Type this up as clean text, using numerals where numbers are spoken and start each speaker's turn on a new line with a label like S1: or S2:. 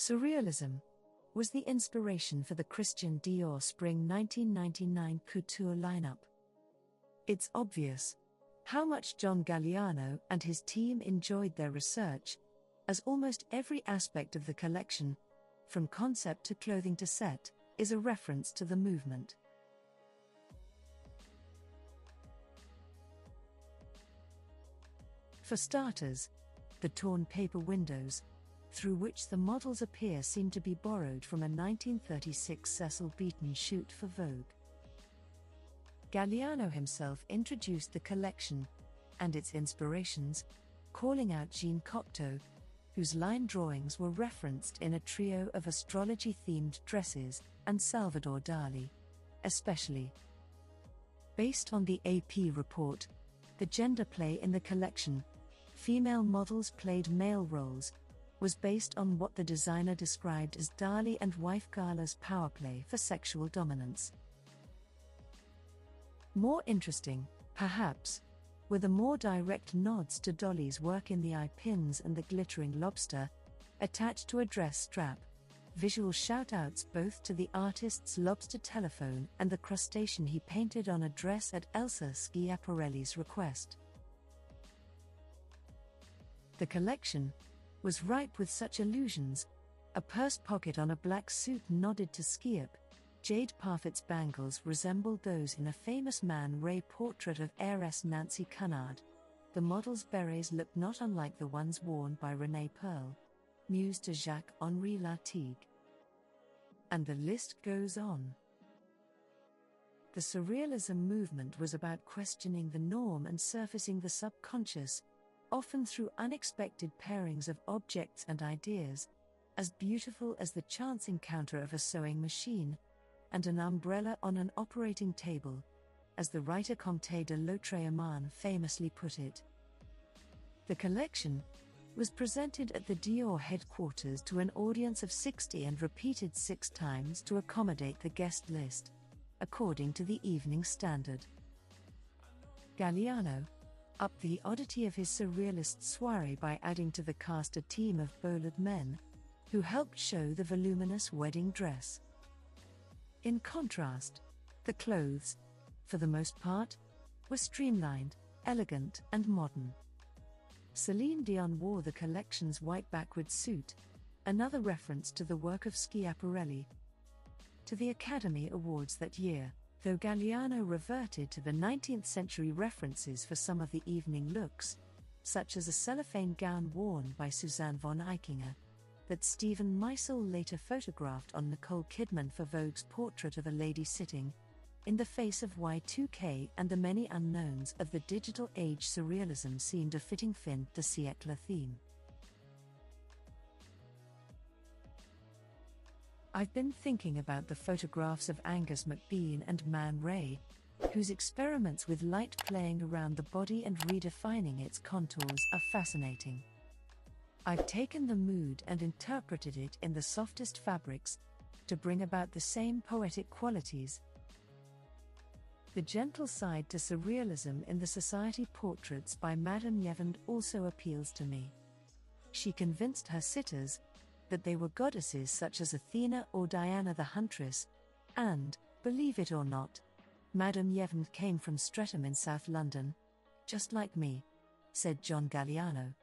S1: Surrealism was the inspiration for the Christian Dior Spring 1999 couture lineup. It's obvious how much John Galliano and his team enjoyed their research, as almost every aspect of the collection, from concept to clothing to set, is a reference to the movement. For starters, the torn paper windows, through which the models appear, seem to be borrowed from a 1936 Cecil Beaton shoot for Vogue. Galliano himself introduced the collection and its inspirations, calling out Jean Cocteau, whose line drawings were referenced in a trio of astrology-themed dresses, and Salvador Dalí, especially. Based on the AP report, the gender play in the collection, female models played male roles, was based on what the designer described as Dalí and wife Gala's power play for sexual dominance. More interesting, perhaps, were the more direct nods to Dolly's work in the eye pins and the glittering lobster, attached to a dress strap, visual shout-outs both to the artist's lobster telephone and the crustacean he painted on a dress at Elsa Schiaparelli's request. The collection was ripe with such allusions. A purse pocket on a black suit nodded to Schiap. Jade Parfit's bangles resembled those in a famous Man Ray portrait of heiress Nancy Cunard. The model's berets looked not unlike the ones worn by René Pearl, muse to Jacques-Henri Lartigue. And the list goes on. The Surrealism movement was about questioning the norm and surfacing the subconscious, often through unexpected pairings of objects and ideas, as beautiful as the chance encounter of a sewing machine and an umbrella on an operating table, as the writer Comte de Lautréamont famously put it. The collection was presented at the Dior headquarters to an audience of 60 and repeated 6 times to accommodate the guest list, according to the Evening Standard. Galliano upped the oddity of his surrealist soirée by adding to the cast a team of bold men, who helped show the voluminous wedding dress. In contrast, the clothes, for the most part, were streamlined, elegant, and modern. Céline Dion wore the collection's white backward suit, another reference to the work of Schiaparelli. To the Academy Awards that year, though Galliano reverted to the 19th century references for some of the evening looks, such as a cellophane gown worn by Suzanne von Eichinger, that Stephen Meisel later photographed on Nicole Kidman for Vogue's portrait of a lady sitting in the face of Y2K, and the many unknowns of the digital age, surrealism seemed a fitting fin de siècle theme. I've been thinking about the photographs of Angus McBean and Man Ray, whose experiments with light playing around the body and redefining its contours are fascinating. I've taken the mood and interpreted it in the softest fabrics, to bring about the same poetic qualities. The gentle side to surrealism in the society portraits by Madame Yevonde also appeals to me. She convinced her sitters that they were goddesses such as Athena or Diana the Huntress, and, believe it or not, Madame Yevonde came from Streatham in South London, just like me, said John Galliano.